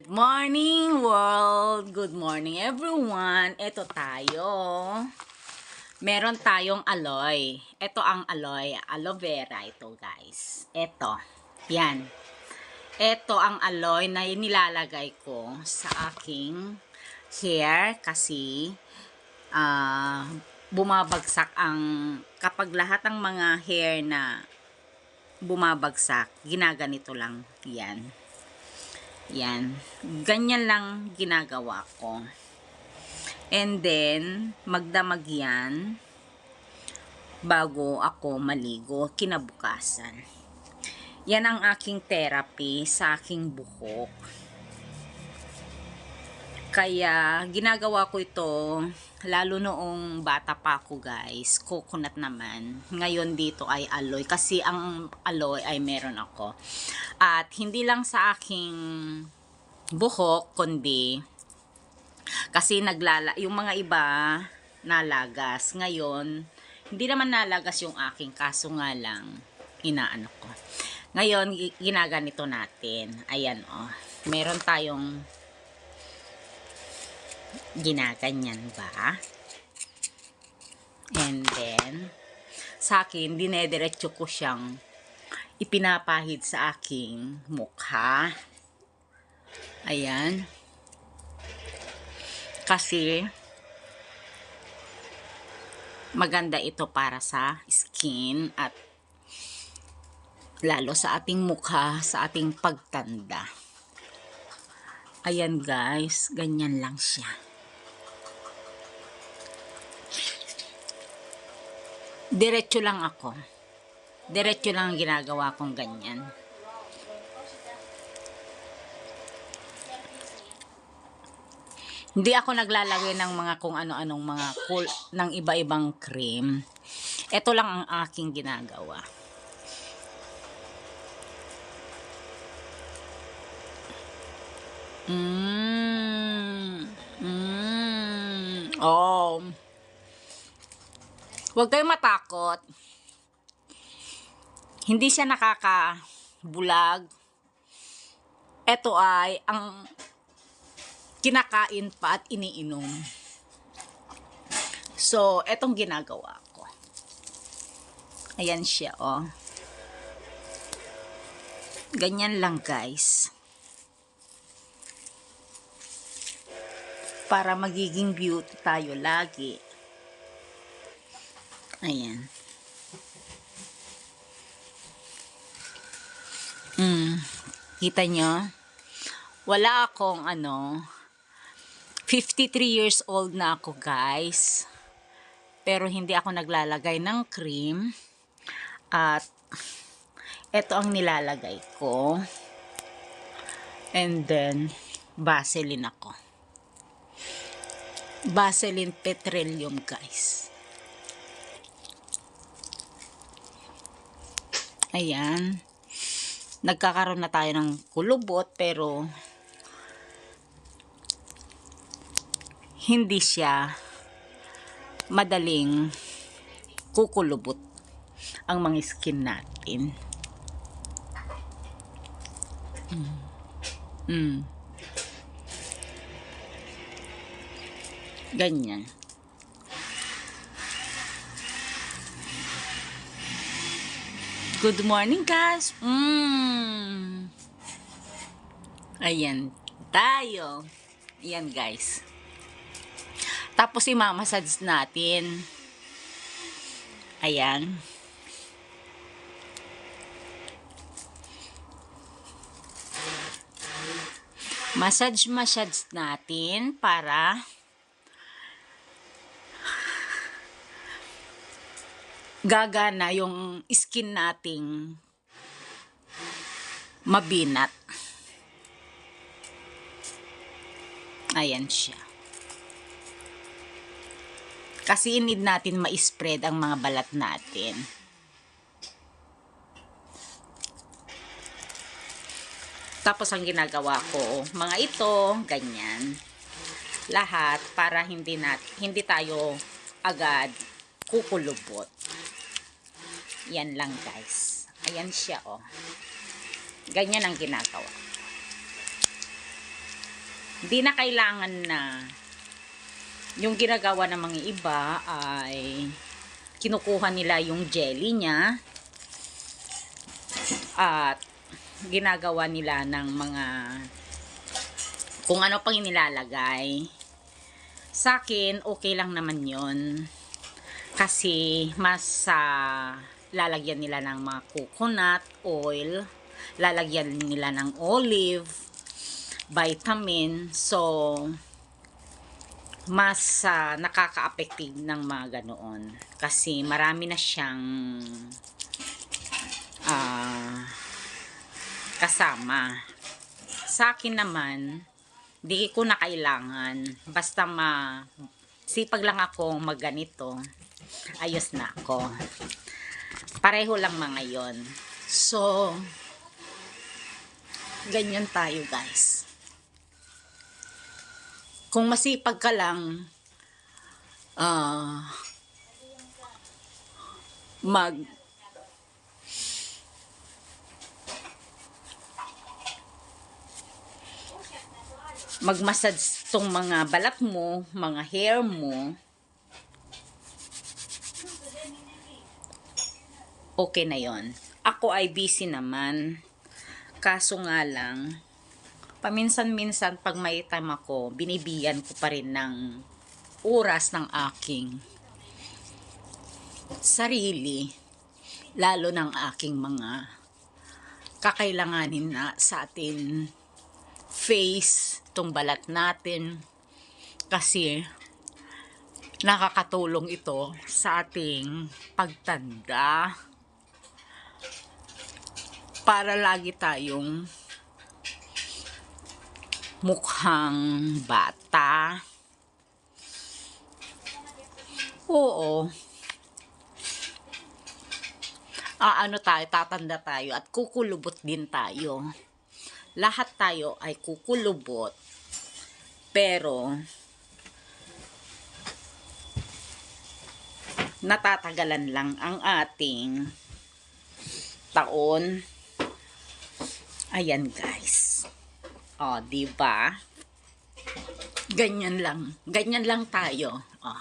Good morning world! Good morning everyone! Ito tayo. Meron tayong aloe. Ito ang aloe. Aloe vera ito guys. Ito. Yan. Ito ang aloe na nilalagay ko sa aking hair kasi bumabagsak ang kapag lahat ng mga hair na bumabagsak, ginaganito lang. Yan. Yan. Ganyan lang ginagawa ko. And then, magdamag yan bago ako maligo kinabukasan. Yan ang aking therapy sa aking buhok. Kaya, ginagawa ko ito, lalo noong bata pa ako guys, coconut naman. Ngayon dito ay aloe, kasi ang aloe ay meron ako. At hindi lang sa aking buhok, kundi, kasi yung mga iba, nalagas. Ngayon, hindi naman nalagas yung aking, kaso nga lang, inaano ko. Ngayon, ginaganito natin. Ayan, oh. Meron tayong ginaganyan ba? And then, sa akin, dinediretso ko siyang ipinapahid sa aking mukha. Ayan. Kasi, maganda ito para sa skin at lalo sa ating mukha, sa ating pagtanda. Ayan guys, ganyan lang siya. Diretso lang ako. Diretso lang ang ginagawa kong ganyan. Hindi ako naglalagay ng mga kung ano-anong mga ng iba-ibang cream. Ito lang ang aking ginagawa. Oh. Huwag kayong matakot. Hindi siya nakakabulag. Ito ay ang kinakain pa at iniinom. So, etong ginagawa ko. Ayan siya, oh. Ganyan lang, guys. Para magiging beauty tayo lagi. Ayan. Kita nyo? Wala akong 53 years old na ako guys. Pero hindi ako naglalagay ng cream. At ito ang nilalagay ko. And then, Vaseline ako. Vaseline Petroleum guys. Ayan. Nagkakaroon na tayo ng kulubot pero hindi siya madaling kukulubot ang mga skin natin. Ganyan. Good morning guys. Ayan tayo. Ayan guys. Tapos imamassage natin. Ayan. Massage natin para gagana yung skin nating mabinat. Ayan siya. Kasi need natin ma-spread ang mga balat natin. Tapos ang ginagawa ko, mga ito, ganyan. Lahat para hindi tayo agad kukulubot. Yan lang guys. Ayan siya, oh. Ganyan ang ginagawa. Hindi na kailangan na yung ginagawa ng mga iba ay kinukuha nila yung jelly niya at ginagawa nila ng mga kung ano pang inilalagay. Sa akin, okay lang naman yon kasi mas lalagyan nila ng mga coconut oil, lalagyan nila ng olive, vitamin, so mas nakaka-affective ng mga ganoon kasi marami na siyang kasama. Sa akin naman, di ko na kailangan, basta sipag lang ako magganito, ayos na ako. Pareho lang mga yon. So ganyan tayo guys. Kung masipag ka lang magmassage tong mga balat mo, mga hair mo, okay na yon. Ako ay busy naman, kaso nga lang paminsan-minsan pag may time ako, binibiyan ko pa rin ng oras ng aking sarili, lalo ng aking mga kakailanganin na sa atin face, itong balat natin, kasi nakakatulong ito sa ating pagtanda para lagi tayong mukhang bata. Oo. Ano tayo, tatanda tayo at kukulubot din tayo. Lahat tayo ay kukulubot, pero natatagalan lang ang ating taon. Ayan guys. O, diba? Ganyan lang tayo. O.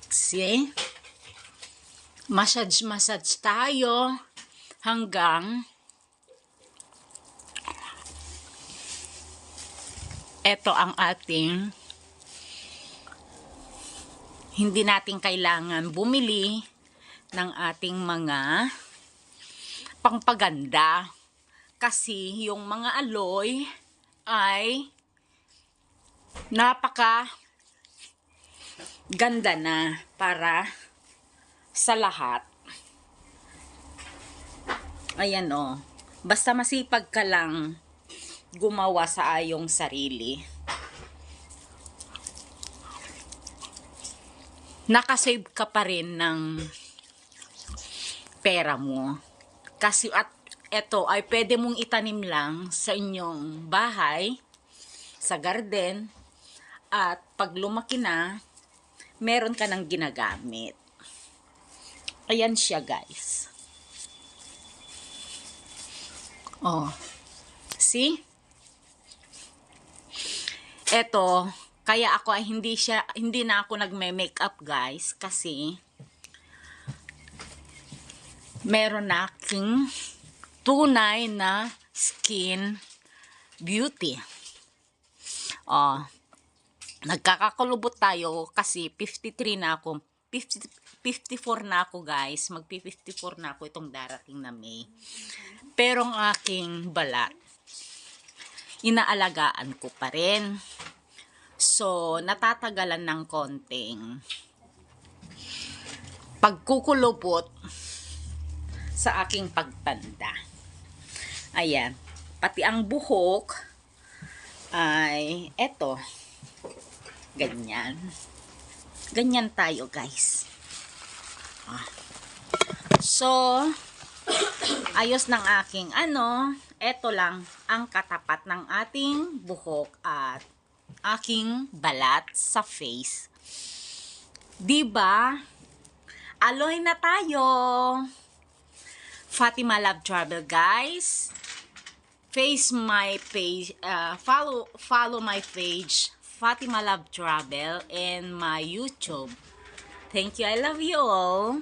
See? Massage tayo hanggang eto ang ating hindi natin kailangan bumili ng ating mga pangpaganda kasi yung mga aloe ay napaka ganda na para sa lahat. Ayan o. Basta masipag ka lang gumawa sa ayong sarili, nakasave ka pa rin ng pera mo. Kasi at eto ay pwede mong itanim lang sa inyong bahay, sa garden, at pag lumaki na, meron ka ng ginagamit. Ayan siya guys. Oh. See? Eto, kaya ako ay hindi na ako nagme-makeup guys kasi meron na aking tunay na skin beauty. Oh, nagkakakulubot tayo kasi 53 na ako. 54 na ako guys. Magpi-54 na ako itong darating na May. Pero ang aking balat, inaalagaan ko pa rin. So, natatagalan ng konting pagkukulubot sa aking pagtanda. Ayan. Pati ang buhok ay eto. Ganyan. Ganyan tayo guys. So, ayos ng aking eto lang ang katapat ng ating buhok at aking balat sa face. Diba? Aloy na tayo. Fatima Love Travel guys. face my page, follow my page, Fatima Love Travel, and my YouTube. Thank you. I love you all.